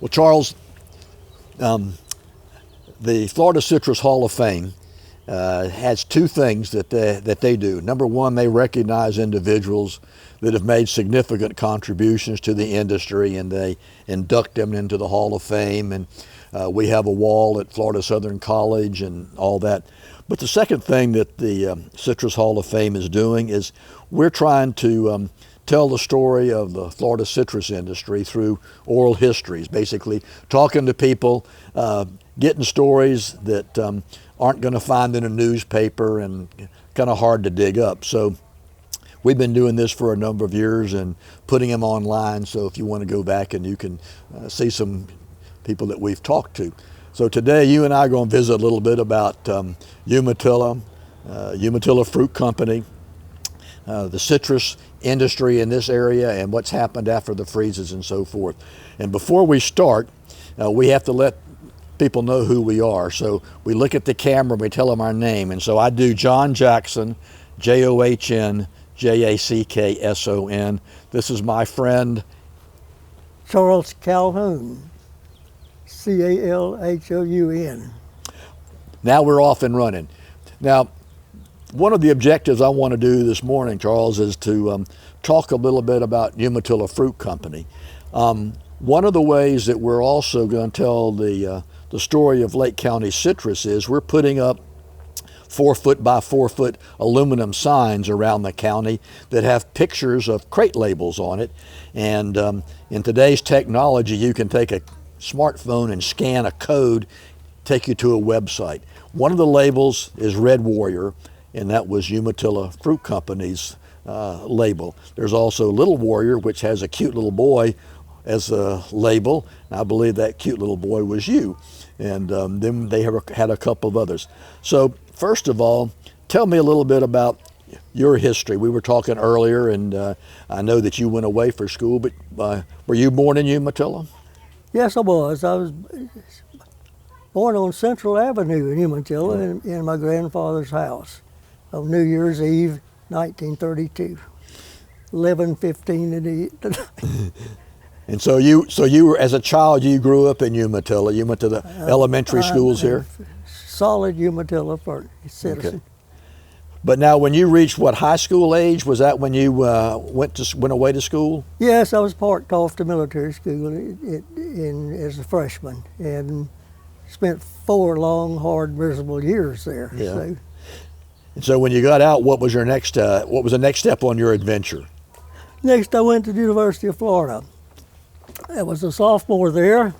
Well, Charles, the Florida Citrus Hall of Fame has two things that they do. Number one, they recognize individuals that have made significant contributions to the industry, and they induct them into the Hall of Fame. And we have a wall at Florida Southern College and all that. But the second thing that the Citrus Hall of Fame is doing is we're trying to tell the story of the Florida citrus industry through oral histories, basically talking to people, getting stories that aren't going to find in a newspaper and kind of hard to dig up. So we've been doing this for a number of years and putting them online, so if you want to go back and you can see some people that we've talked to. So today you and I are going to visit a little bit about Umatilla Fruit Company, the citrus industry in this area and what's happened after the freezes and so forth. And before we start, we have to let people know who we are. So we look at the camera and we tell them our name. And so I do John Jackson, John Jackson. This is my friend Charles Calhoun, Calhoun. Now we're off and running. Now, one of the objectives I want to do this morning, Charles, is to talk a little bit about Umatilla Fruit Company. One of the ways that we're also going to tell the story of Lake County citrus is we're putting up 4-foot by 4-foot aluminum signs around the county that have pictures of crate labels on it. And in today's technology, you can take a smartphone and scan a code, take you to a website. One of the labels is Red Warrior, and that was Umatilla Fruit Company's label. There's also Little Warrior, which has a cute little boy as a label. And I believe that cute little boy was you. And then they had a couple of others. So first of all, tell me a little bit about your history. We were talking earlier, and I know that you went away for school, but were you born in Umatilla? Yes, I was. I was born on Central Avenue in Umatilla in my grandfather's house on New Year's Eve, 1932, 11:15 in the night. And so you were, as a child, you grew up in Umatilla. You went to the elementary schools here? Solid Umatilla citizen. Okay. But now when you reached, what, high school age, was that when you went away to school? Yes, I was parked off to military school as a freshman and spent 4 long, hard, miserable years there. Yeah. So, and so when you got out, what was the next step on your adventure? Next, I went to the University of Florida. I was a sophomore there,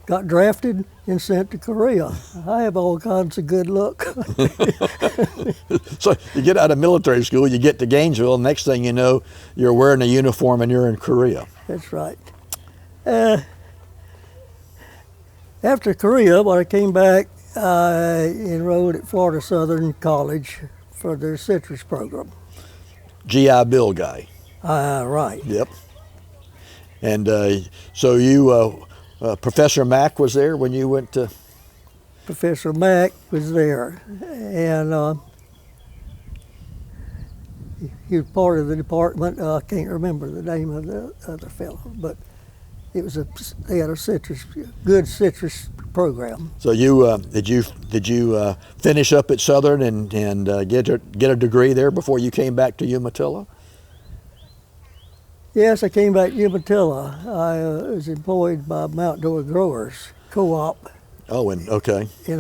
got drafted and sent to Korea. I have all kinds of good luck. So you get out of military school, you get to Gainesville, next thing you know, you're wearing a uniform and you're in Korea. That's right. After Korea, when I came back, I enrolled at Florida Southern College for their citrus program. GI Bill guy. Right. Yep. And so you, Professor Mack was there when you went to? Professor Mack was there, and he was part of the department. I can't remember the name of the other fellow, but it was they had a good citrus program. So you did you finish up at Southern and get a degree there before you came back to Umatilla? Yes, I came back to Umatilla. I was employed by Mount Dora Growers Co-op. Oh, okay. In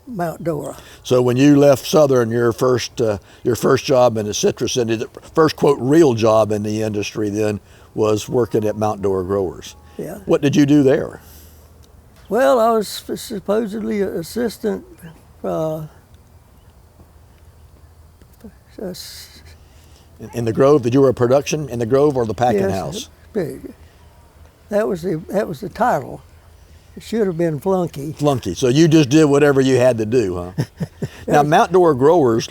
Mount Dora. So when you left Southern, your first job in the citrus industry, the first quote real job in the industry then was working at Mount Dora Growers. Yeah. What did you do there? Well, I was supposedly an assistant. In the Grove? Did you were a production in the Grove or the packing house? Big. That was the title. It should have been flunky. Flunky. So you just did whatever you had to do, huh? Now, Mount Dora Growers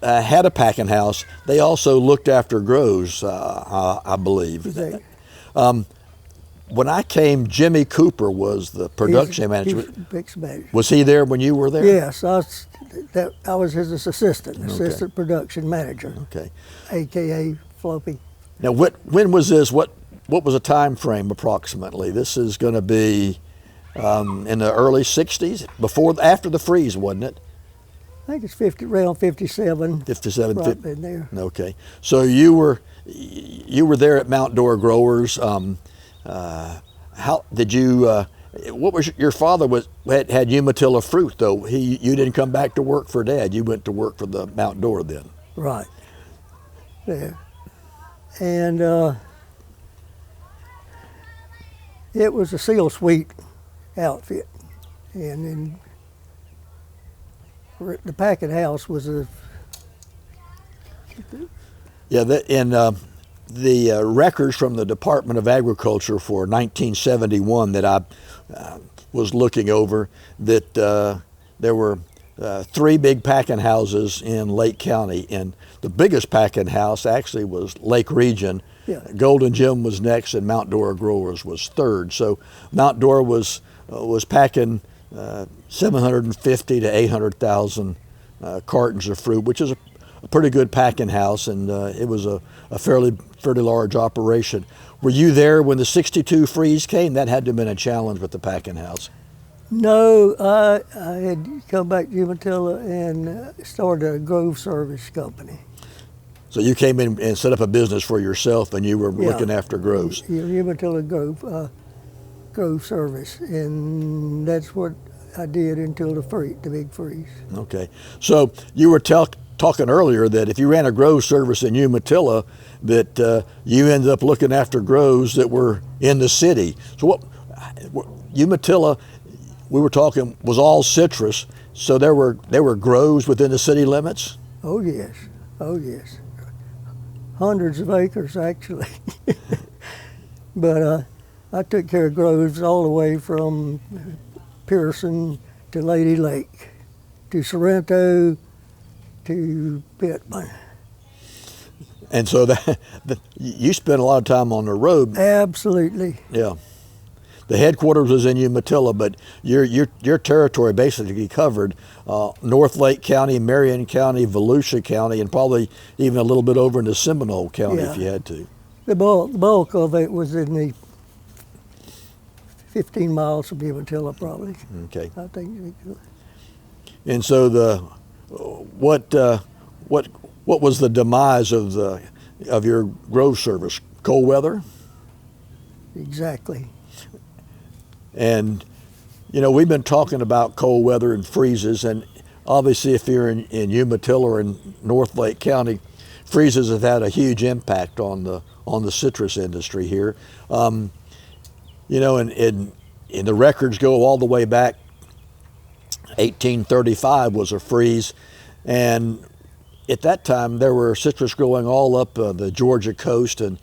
had a packing house. They also looked after grows, I believe. When I came, Jimmy Cooper was the production manager. Was he there when you were there? Yes, I was his assistant production manager. Okay. AKA Floppy. Now, when was this? What what was the time frame approximately? This is going to be in the early 60s, after the freeze, wasn't it? I think it's around 57. 57, right in there. Okay. So you were there at Mount Dora Growers. How did you? What was your father had Umatilla Fruit though? You didn't come back to work for Dad. You went to work for the Mount Dora then. Right. There. And it was a seal suite outfit, and then the packing house was a. Yeah, the records from the Department of Agriculture for 1971 that I was looking over, that there were 3 big packing houses in Lake County, and the biggest packing house actually was Lake Region. Yeah. Golden Gem was next, and Mount Dora Growers was third. So Mount Dora was packing 750 to 800,000 cartons of fruit, which is a pretty good packing house, and it was a fairly large operation. Were you there when the '62 freeze came? That had to have been a challenge with the packing house. No, I had come back to Umatilla and started a grove service company. So you came in and set up a business for yourself, and you were looking after groves. Umatilla grove service, and that's what I did until the big freeze. Okay. So you were talking earlier that if you ran a grove service in Umatilla, that you ended up looking after groves that were in the city. So Umatilla, we were talking, was all citrus. So there were groves within the city limits? Oh yes. Hundreds of acres actually. But I took care of groves all the way from Pearson to Lady Lake to Sorrento to Pittman. And so you spent a lot of time on the road. Absolutely. Yeah. The headquarters was in Umatilla, but your territory basically covered North Lake County, Marion County, Volusia County, and probably even a little bit over into Seminole County if you had to. The bulk of it was in the 15 miles from Umatilla, probably. Okay. I think. And so what was the demise of your grove service? Cold weather? Exactly. And we've been talking about cold weather and freezes, and obviously if you're in Umatilla or in North Lake County, freezes have had a huge impact on the citrus industry here. And the records go all the way back. 1835 was a freeze, and at that time there were citrus growing all up the Georgia coast and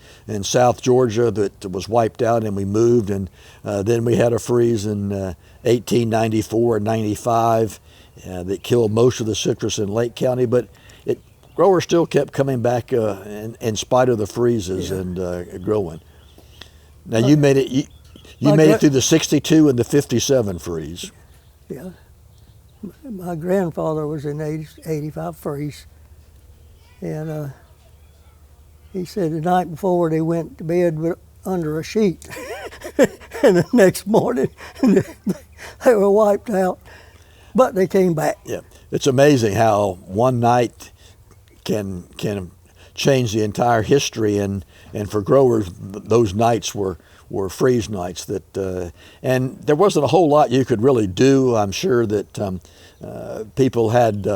South Georgia that was wiped out, and we moved, and then we had a freeze in 1894 and 95 that killed most of the citrus in Lake County, but growers still kept coming back in spite of the freezes and growing. Now you made it. You made it through the '62 and the '57 freeze. Yeah. My grandfather was in 85 freeze, and he said the night before they went to bed under a sheet, and the next morning they were wiped out, but they came back. Yeah, it's amazing how one night can change the entire history, and for growers, those nights were freeze nights and there wasn't a whole lot you could really do. I'm sure that people had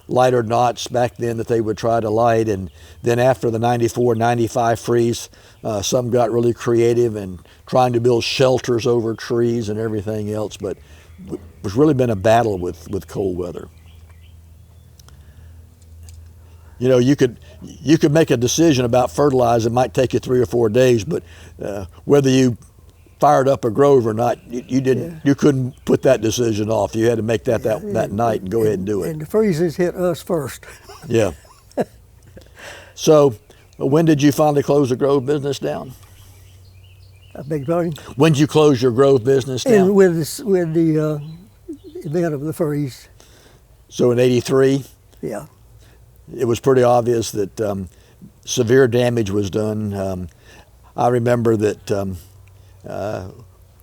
lighter knots back then that they would try to light, and then after the 94, 95 freeze, some got really creative and trying to build shelters over trees and everything else, but it's really been a battle with cold weather. You could make a decision about fertilizer. It might take you 3 or 4 days, but whether you fired up a grove or not, you didn't. Yeah. You couldn't put that decision off. You had to make that night and go ahead and do it. And the freezes hit us first. Yeah. So, when did you finally close the grove business down? I beg your pardon? When did you close your grove business down? And with the event of the freeze. So in '83. Yeah. It was pretty obvious that severe damage was done. I remember that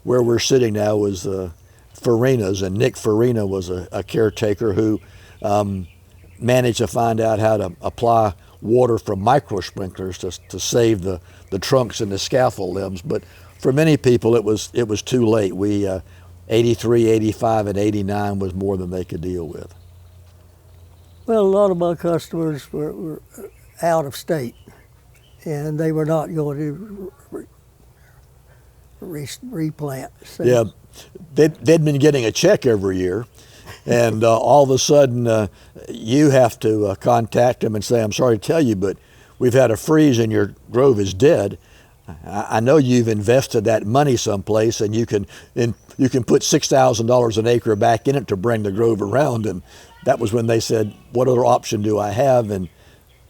where we're sitting now was Farina's, and Nick Farina was a caretaker who managed to find out how to apply water from micro sprinklers to save the trunks and the scaffold limbs. But for many people, it was too late. 83, 85, and 89 was more than they could deal with. Well, a lot of my customers were out of state, and they were not going to replant. So. Yeah, they'd been getting a check every year, and all of a sudden you have to contact them and say, I'm sorry to tell you, but we've had a freeze and your grove is dead. I know you've invested that money someplace, and you can put $6,000 an acre back in it to bring the grove around. And that was when they said, what other option do I have? And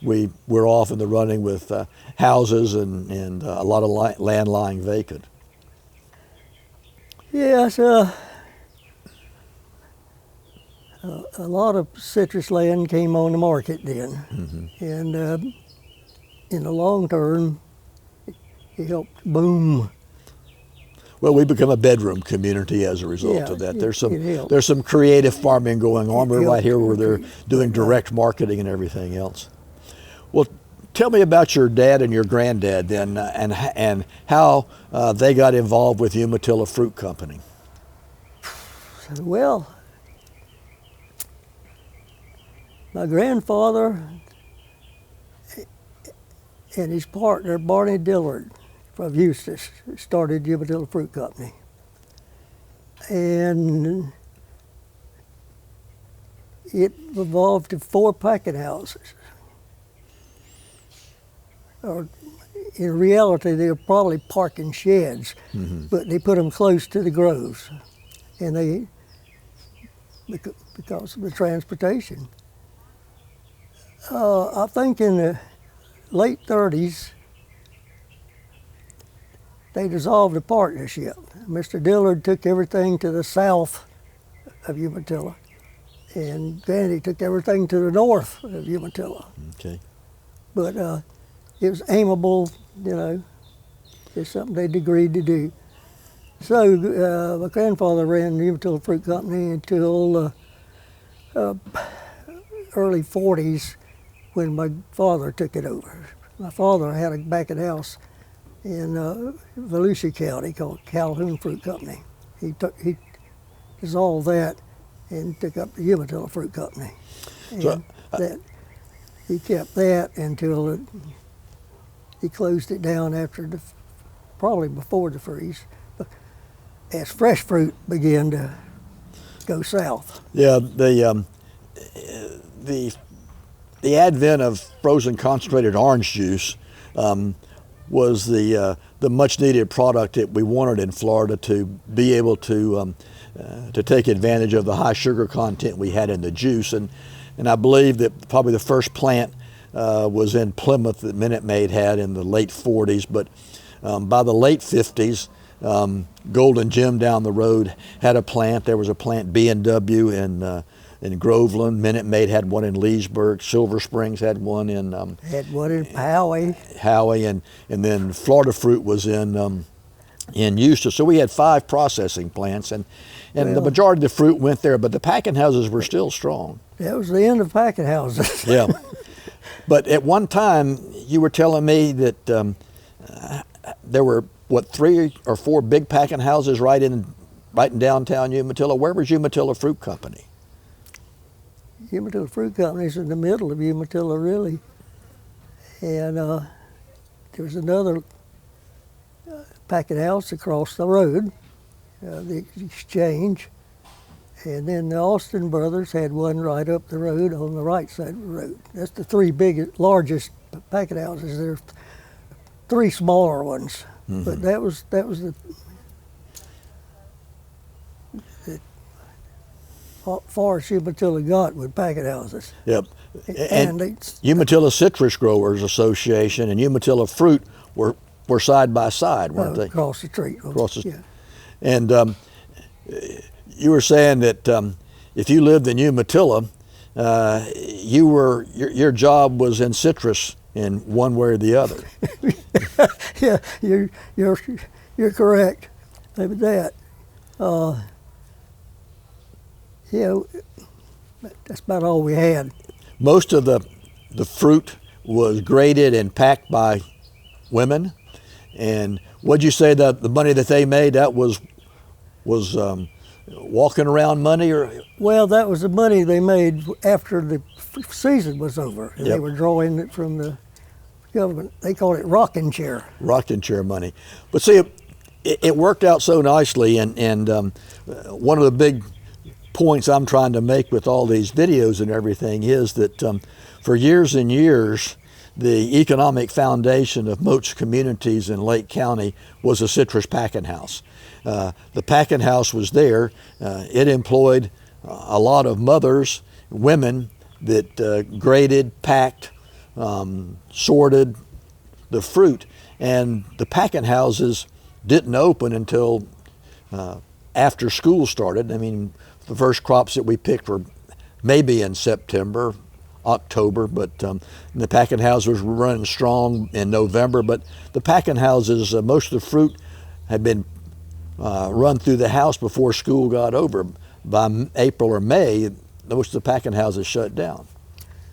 we're off in the running with houses and a lot of land lying vacant. Yes, a lot of citrus land came on the market then. Mm-hmm. And in the long term, it helped boom. Well, we become a bedroom community as a result of that. There's some creative farming going on. We're right here where they're doing direct marketing and everything else. Well, tell me about your dad and your granddad then, and how they got involved with Umatilla Fruit Company. Well, my grandfather and his partner, Barney Dillard, of Eustis, started Umatilla Fruit Company. And it evolved to 4 packing houses. Or in reality, they were probably parking sheds, mm-hmm. but they put them close to the groves, and because of the transportation. I think in the late 30s, they dissolved the partnership. Mr. Dillard took everything to the south of Umatilla, and Granny took everything to the north of Umatilla. Okay. But it was aimable, it's something they'd agreed to do. So my grandfather ran the Umatilla Fruit Company until early 40s when my father took it over. My father had a back of the house in Volusia County called Calhoun Fruit Company. He dissolved that and took up the Umatilla Fruit Company. And he kept that until he closed it down probably before the freeze, as fresh fruit began to go south. Yeah, the advent of frozen concentrated orange juice was the much needed product that we wanted in Florida to be able to take advantage of the high sugar content we had in the juice. And I believe that probably the first plant was in Plymouth that Minute Maid had in the late 40s. But by the late 50s, Golden Gym down the road had a plant. There was a plant, B&W in Groveland. Minute Maid had one in Leesburg. Silver Springs had one in Howey, and then Florida Fruit was in Eustis. So we had 5 processing plants, and the majority of the fruit went there, but the packing houses were still strong. That was the end of packing houses. Yeah, but at one time you were telling me that there were 3 or 4 big packing houses right in downtown Umatilla. Where was Umatilla Fruit Company? Umatilla Fruit Company is in the middle of Umatilla, really. And there was another packing house across the road, the Exchange. And then the Austin brothers had one right up the road on the right side of the road. That's the 3 largest packing houses. There are 3 smaller ones, mm-hmm. but that was the far as Umatilla got with packing houses. Yep. And Umatilla Citrus Growers Association and Umatilla Fruit were side by side, weren't they? Across the street. Yeah. And you were saying that if you lived in Umatilla, your job was in citrus in one way or the other. Yeah, you're correct with that. Yeah, that's about all we had. Most of the fruit was graded and packed by women. And what'd you say that the money that they made, that was walking around money? Or Well, that was the money they made after the season was over. And Yep. they were drawing it from the government. They called it rocking chair. rocking chair money? But see, it worked out so nicely, and one of the big points I'm trying to make with all these videos and everything is that for years and years, the economic foundation of most communities in Lake County was a citrus packing house. The packing house was there. It employed a lot of mothers, women that graded, packed, sorted the fruit. And the packing houses didn't open until after school started. I mean, the first crops that we picked were maybe in September, October, but the packing houses were running strong in November. But the packing houses, most of the fruit had been run through the house before school got over. By April or May, most of the packing houses shut down.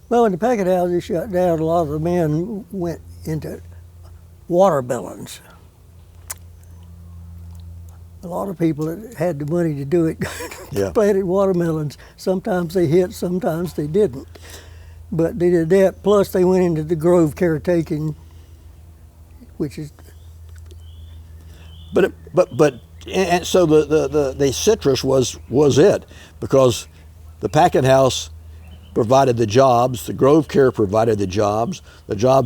Well, when the packing houses shut down, a lot of the men went into watermelons. A lot of people that had the money to do it Yeah. planted watermelons. Sometimes they hit, sometimes they didn't. But they did that, plus they went into the grove caretaking, which is But and so the citrus was it, because the packing house provided the jobs, the grove care provided the jobs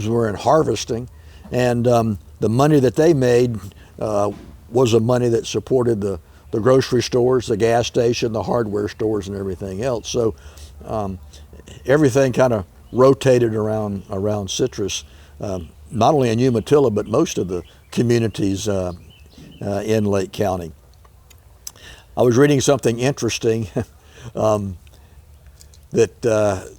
were in harvesting, and the money that they made was the money that supported the grocery stores, the gas station, the hardware stores, and everything else. So everything kind of rotated around citrus, not only in Umatilla, but most of the communities in Lake County. I was reading something interesting that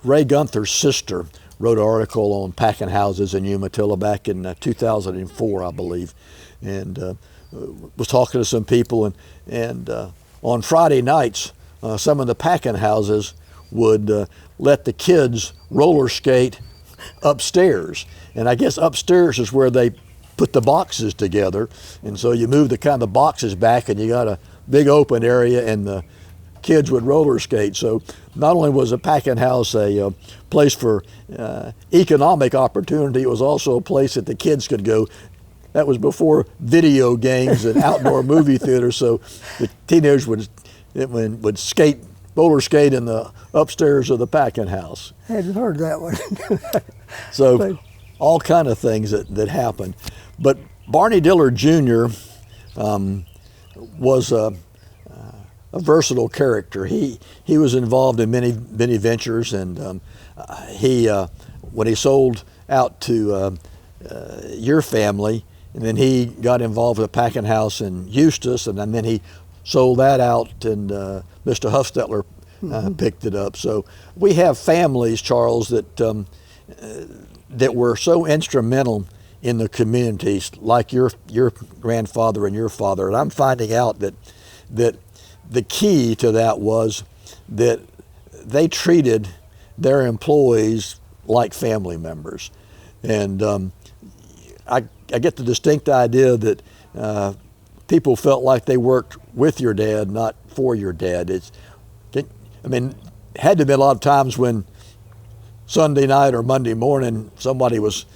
Ray Gunther's sister wrote an article on packing houses in Umatilla back in 2004, I believe, and was talking to some people, and on Friday nights, some of the packing houses would let the kids roller skate upstairs, and I guess upstairs is where they put the boxes together, and so you move the kind of boxes back, and you got a big open area, and the kids would roller skate. So not only was a packing house a place for economic opportunity, it was also a place that the kids could go. That was before video games and outdoor movie theaters, so the teenagers would roller skate in the upstairs of the packing house. hadn't heard that one. So But- all kind of things that happened. But Barney Dillard Jr. Was a versatile character. He was involved in many ventures, and he when he sold out to your family, and then he got involved with a packing house in Eustis, and then he sold that out, and Mr. Huffstetler picked it up. So we have families, Charles, that were so instrumental in the communities, like your grandfather and your father. And I'm finding out that the key to that was that they treated their employees like family members. And I get the distinct idea that people felt like they worked with your dad, not for your dad. It had to be a lot of times when Sunday night or Monday morning somebody was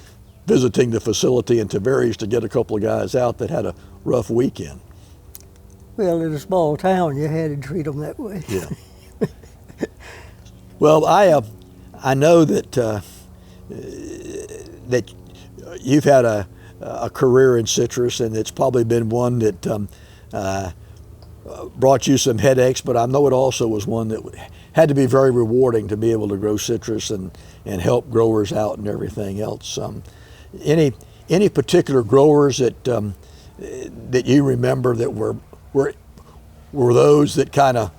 visiting the facility in Tavares to get a couple of guys out that had a rough weekend. Well, in a small town, you had to treat them that way. Yeah. Well, I know that that you've had a career in citrus, and it's probably been one that brought you some headaches, but I know it also was one that had to be very rewarding to be able to grow citrus and help growers out and everything else. Any particular growers that you remember that were those that kind of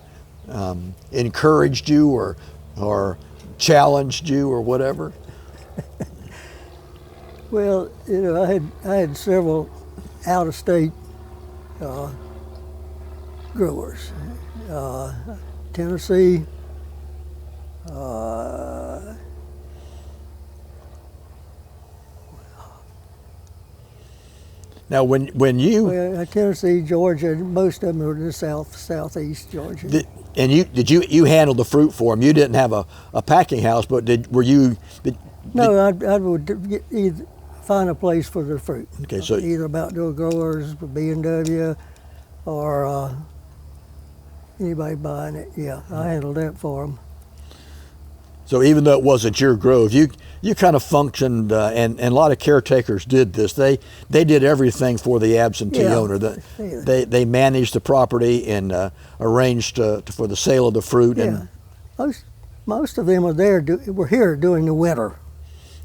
encouraged you or challenged you or whatever? Well, I had several out-of-state growers. Tennessee, Now, when you Tennessee, Georgia, most of them are in the southeast Georgia. and you handled the fruit for them. You didn't have a packing house, but No, I would either find a place for the fruit. Okay, so either about door growers, B&W, or anybody buying it. Yeah, I handled that for them. So even though it wasn't your grove, you kind of functioned, and a lot of caretakers did this. They did everything for the absentee owner. They managed the property and arranged for the sale of the fruit. Yeah, and most of them were here during the winter.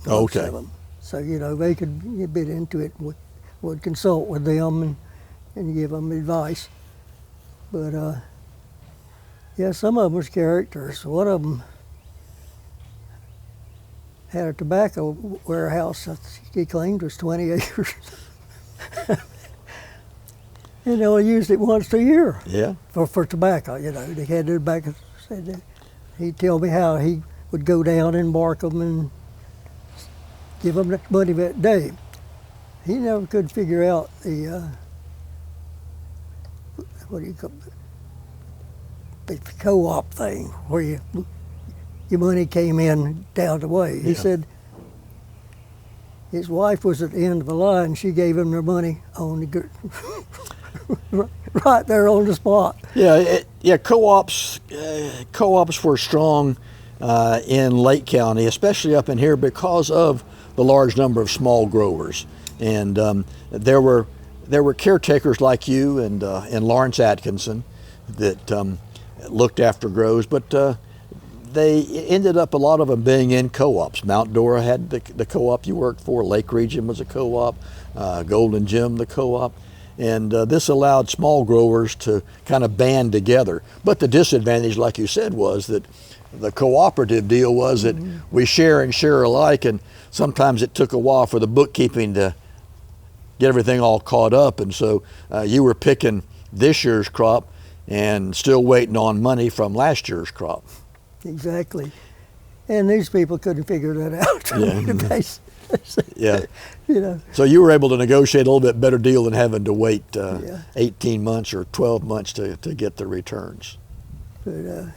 Okay. Of them. So they could get into it. Would consult with them and give them advice. But yeah, some of them was characters. One of them had a tobacco warehouse that he claimed was 20 acres. And they only used it once a year. Yeah. For tobacco, They had their tobacco. He'd tell me how he would go down and mark them and give them that money that day. He never could figure out the what do you call it? The co-op thing where your money came in down the way. He said his wife was at the end of the line. She gave him their money on the right there on the spot. Yeah. Co-ops were strong in Lake County, especially up in here, because of the large number of small growers. And there were caretakers like you and Lawrence Atkinson that looked after groves, but they ended up, a lot of them, being in co-ops. Mount Dora had the co-op you worked for. Lake Region was a co-op. Golden Gym, the co-op. And this allowed small growers to kind of band together. But the disadvantage, like you said, was that the cooperative deal was that we share and share alike, and sometimes it took a while for the bookkeeping to get everything all caught up. And so you were picking this year's crop and still waiting on money from last year's crop. Exactly. And these people couldn't figure that out. Yeah. Yeah. So you were able to negotiate a little bit better deal than having to wait 18 months or 12 months to get the returns. But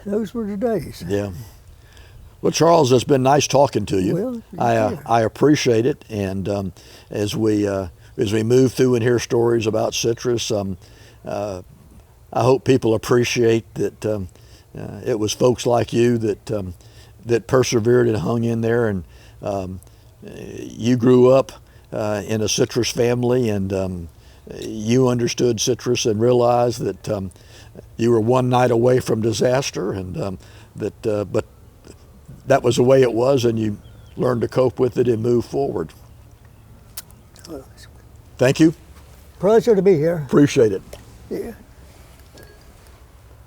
those were the days. Yeah. Well, Charles, it's been nice talking to you. Well, I appreciate it. And as we move through and hear stories about citrus, I hope people appreciate that it was folks like you that persevered and hung in there. And you grew up in a citrus family, and you understood citrus and realized that you were one night away from disaster, and but that was the way it was, and you learned to cope with it and move forward. Thank you. Pleasure to be here. Appreciate it. Yeah.